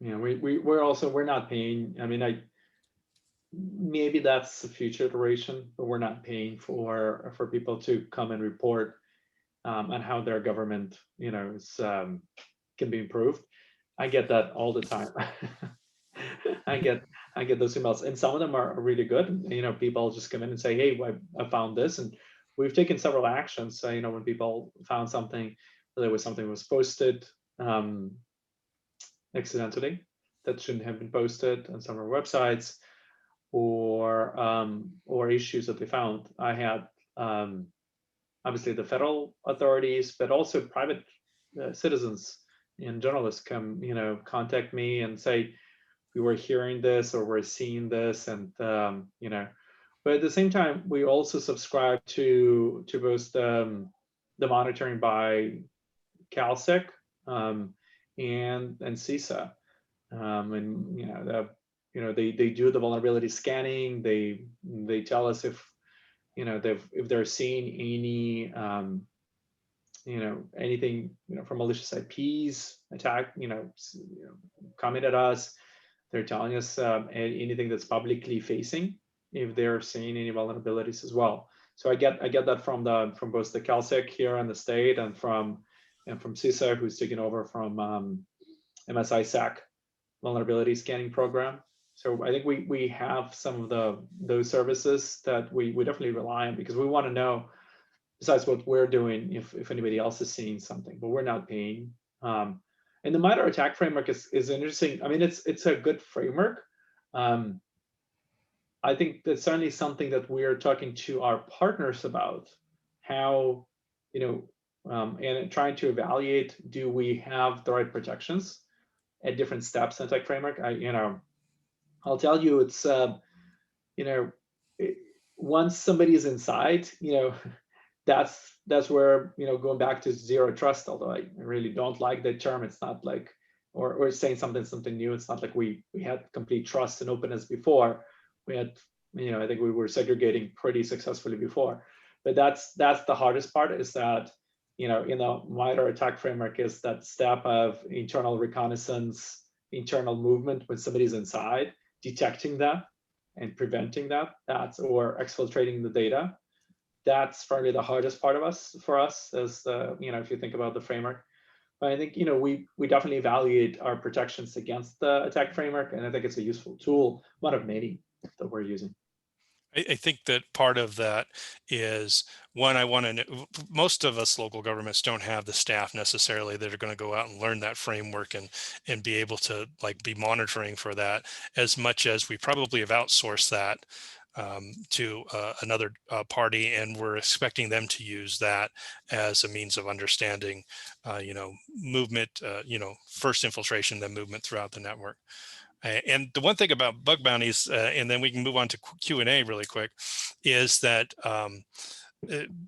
Yeah, we're not paying. I mean, maybe that's the future iteration, but we're not paying for people to come and report on how their government, is can be improved. I get that all the time. I get those emails, and some of them are really good. People just come in and say, "Hey, I found this," and we've taken several actions. So, when people found something, whether it was something that was posted accidentally that shouldn't have been posted on some of our websites, or issues that they found. I had obviously the federal authorities, but also private citizens and journalists come, contact me and say, "We were hearing this or we're seeing this," and But at the same time, we also subscribe to both the monitoring by CalSec and CISA, and they do the vulnerability scanning. They tell us if they're seeing any anything from malicious IPs attack, coming at us. They're telling us anything that's publicly facing, if they're seeing any vulnerabilities as well. So I get that from both the CalSec here in the state and from CISA, who's taken over from MISAC vulnerability scanning program. So I think we have some of those services that we definitely rely on, because we want to know, besides what we're doing, if anybody else is seeing something, but we're not paying. And the Mitre attack framework is interesting. I mean, it's a good framework. I think that's certainly something that we're talking to our partners about, how, and trying to evaluate, do we have the right protections at different steps in tech framework? I'll tell you, it's once somebody is inside, that's where, going back to zero trust, although I really don't like that term. It's not like, or saying something new. It's not like we had complete trust and openness before. We had, I think we were segregating pretty successfully before. But that's the hardest part, is that, in the Mitre attack framework, is that step of internal reconnaissance, internal movement when somebody's inside, detecting that and preventing that, or exfiltrating the data. That's probably the hardest part for us, as if you think about the framework. But I think, we definitely evaluate our protections against the attack framework, and I think it's a useful tool, one of many that we're using. I think that part of that is, one, I want to know, most of us local governments don't have the staff necessarily that are going to go out and learn that framework and be able to be monitoring for that, as much as we probably have outsourced that to another party, and we're expecting them to use that as a means of understanding, movement, first infiltration, then movement throughout the network. And the one thing about bug bounties, and then we can move on to Q&A really quick, is that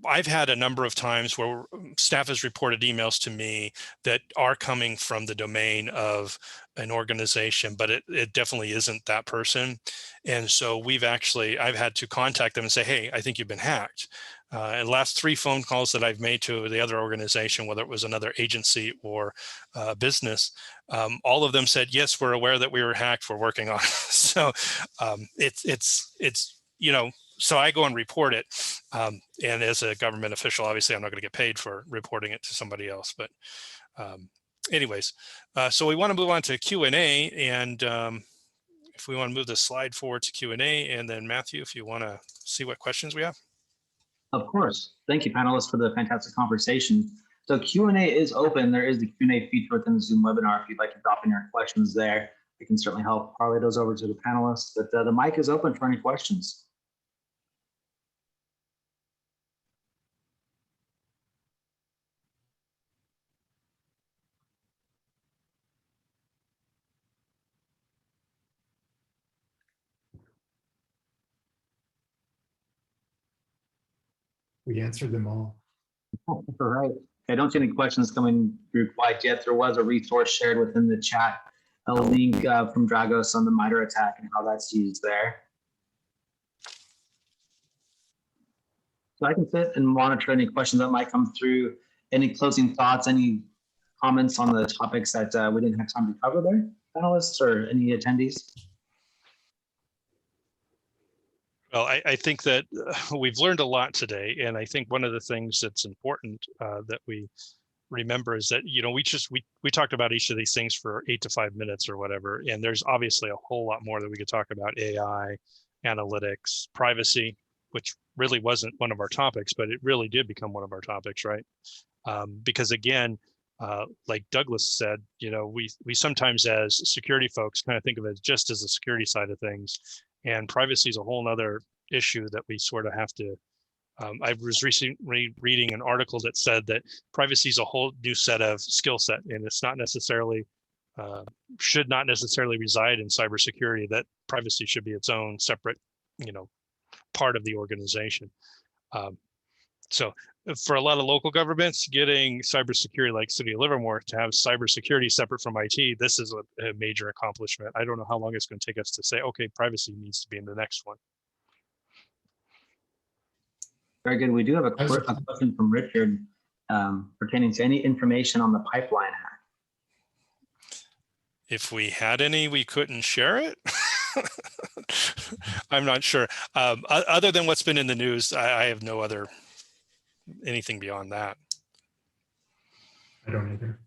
I've had a number of times where staff has reported emails to me that are coming from the domain of an organization, but it definitely isn't that person. And so I've had to contact them and say, hey, I think you've been hacked. And last 3 phone calls that I've made to the other organization, whether it was another agency or business, all of them said, yes, we're aware that we were hacked, we're working on it. So it's so I go and report it. And as a government official, obviously I'm not going to get paid for reporting it to somebody else. But anyways, so we want to move on to Q&A. And if we want to move the slide forward to Q&A, and then Matthew, if you want to see what questions we have. Of course. Thank you, panelists, for the fantastic conversation. So Q&A is open. There is the Q&A feature within the Zoom webinar. If you'd like to drop in your questions there, I can certainly help parlay those over to the panelists. But the mic is open for any questions. We answered them all. All right. I don't see any questions coming through quite yet. There was a resource shared within the chat, a link from Dragos on the Mitre attack and how that's used there. So I can sit and monitor any questions that might come through. Any closing thoughts, any comments on the topics that we didn't have time to cover there, panelists or any attendees? Well, I think that we've learned a lot today, and I think one of the things that's important that we remember is that we talked about each of these things for 8 to 5 minutes or whatever, and there's obviously a whole lot more that we could talk about: AI, analytics, privacy, which really wasn't one of our topics, but it really did become one of our topics, right? Because again, like Douglas said, we sometimes as security folks kind of think of it just as the security side of things. And privacy is a whole nother issue that we sort of have to, I was recently reading an article that said that privacy is a whole new set of skill set, and it's not necessarily, should not necessarily reside in cybersecurity, that privacy should be its own separate, part of the organization. So for a lot of local governments, getting cybersecurity, like City of Livermore, to have cybersecurity separate from IT, this is a major accomplishment. I don't know how long it's going to take us to say, okay, privacy needs to be in the next one. Very good. We do have a question from Richard pertaining to any information on the pipeline hack. If we had any, we couldn't share it. I'm not sure. Other than what's been in the news, I have no other anything beyond that. I don't either.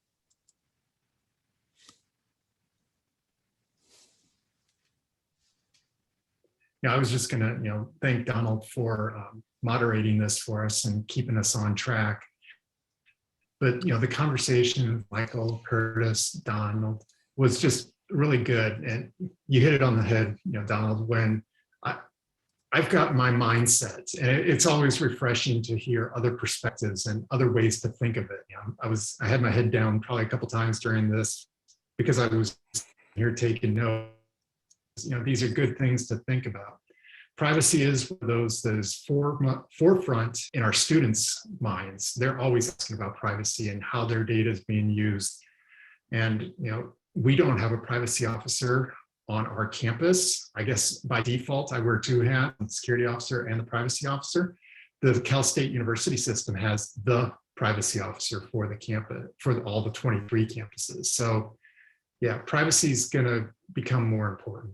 Yeah, I was just gonna, thank Donald for moderating this for us and keeping us on track. But the conversation with Michael, Curtis, Donald was just really good, and you hit it on the head, Donald. When I've got my mindset, and it's always refreshing to hear other perspectives and other ways to think of it. I had my head down probably a couple times during this because I was here taking notes. These are good things to think about. privacy is one of those that is forefront in our students' minds. They're always asking about privacy and how their data is being used. And we don't have a privacy officer on our campus. I guess by default, I wear two hats, the security officer and the privacy officer. The Cal State University system has the privacy officer for the campus, for all the 23 campuses. So yeah, privacy is going to become more important.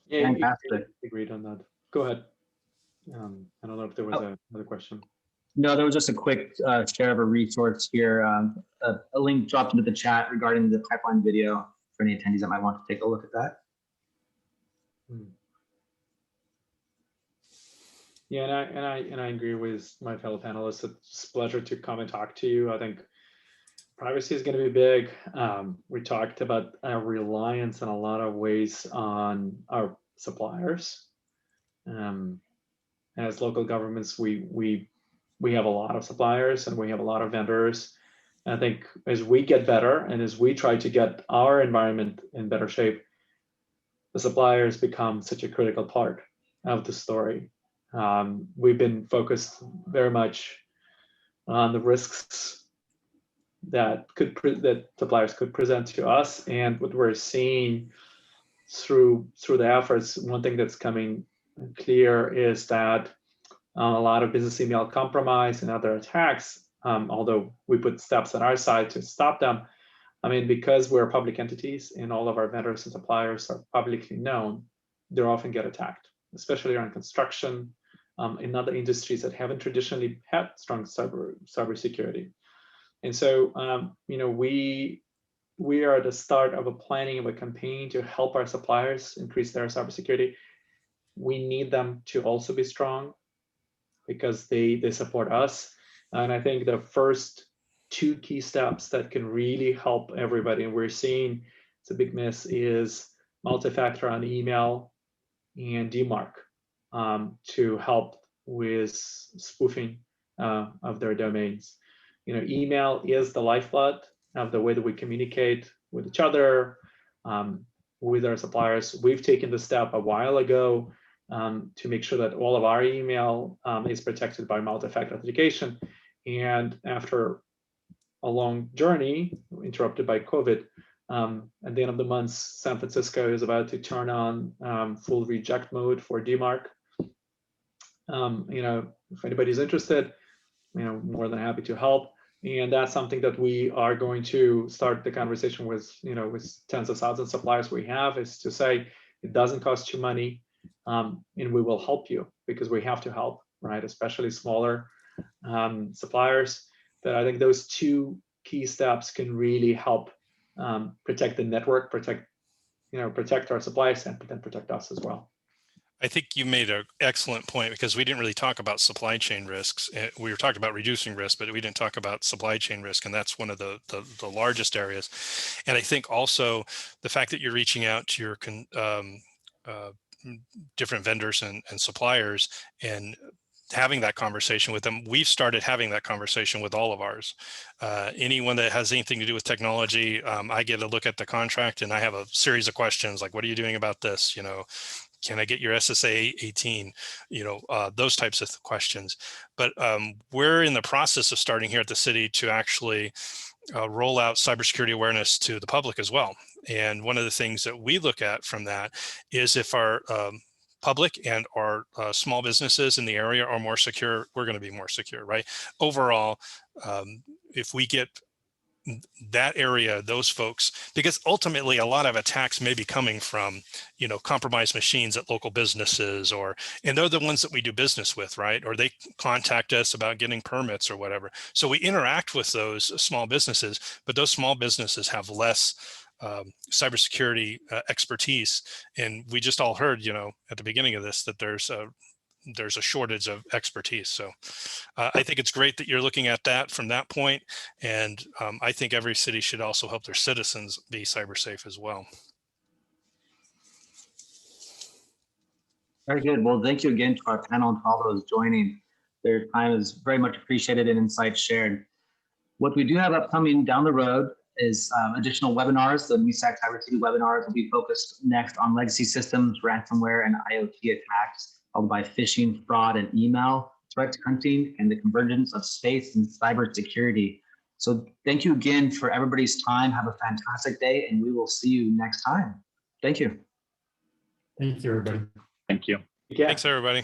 Yeah, Fantastic. agreed on that. Go ahead. I don't know if there was another question. No, there was just a quick share of a resource here. A link dropped into the chat regarding the pipeline video for any attendees that might want to take a look at that. Yeah, and I agree with my fellow panelists. It's a pleasure to come and talk to you. I think privacy is going to be big. We talked about our reliance in a lot of ways on our suppliers. As local governments, we have a lot of suppliers and we have a lot of vendors. And I think as we get better and as we try to get our environment in better shape, the suppliers become such a critical part of the story. We've been focused very much on the risks that suppliers could present to us, and what we're seeing through the efforts. One thing that's coming clear is that a lot of business email compromise and other attacks, although we put steps on our side to stop them, because we're public entities and all of our vendors and suppliers are publicly known, they often get attacked, especially around construction, in other industries that haven't traditionally had strong cybersecurity. And so, we are at the start of a planning of a campaign to help our suppliers increase their cybersecurity. We need them to also be strong because they support us. And I think the first two key steps that can really help everybody, and we're seeing it's a big miss, is multi-factor on email and DMARC to help with spoofing of their domains. Email is the lifeblood of the way that we communicate with each other, with our suppliers. We've taken the step a while ago to make sure that all of our email is protected by multi-factor authentication. And after a long journey interrupted by COVID, at the end of the month, San Francisco is about to turn on full reject mode for DMARC. If anybody's interested, more than happy to help. And that's something that we are going to start the conversation with, with tens of thousands of suppliers we have, is to say, it doesn't cost you money, and we will help you because we have to help, right? Especially smaller suppliers. But I think those two key steps can really help protect the network, protect our suppliers, and then protect us as well. I think you made an excellent point, because we didn't really talk about supply chain risks. We were talking about reducing risk, but we didn't talk about supply chain risk, and that's one of the largest areas. And I think also the fact that you're reaching out to your different vendors and suppliers and having that conversation with them. We've started having that conversation with all of ours. Anyone that has anything to do with technology, I get a look at the contract and I have a series of questions like, what are you doing about this? Can I get your SSA 18? Those types of questions. But we're in the process of starting here at the city to actually roll out cybersecurity awareness to the public as well. And one of the things that we look at from that is if our public and our small businesses in the area are more secure, we're going to be more secure, right? Overall, if we get that area, those folks, because ultimately a lot of attacks may be coming from, compromised machines at local businesses, and they're the ones that we do business with, right? Or they contact us about getting permits or whatever. So we interact with those small businesses, but those small businesses have less cybersecurity expertise. And we just all heard, at the beginning of this, that there's a shortage of expertise. So I think it's great that you're looking at that from that point. And I think every city should also help their citizens be cyber safe as well. Very good. Well, thank you again to our panel and to all those joining. Their time is very much appreciated and insights shared. What we do have upcoming down the road is additional webinars. The MISAC Cybersecurity webinars will be focused next on legacy systems, ransomware, and IoT attacks, followed by phishing, fraud, and email threat hunting, and the convergence of space and cybersecurity. So thank you again for everybody's time. Have a fantastic day, and we will see you next time. Thank you. Thank you, everybody. Thank you. Yeah. Thanks, everybody.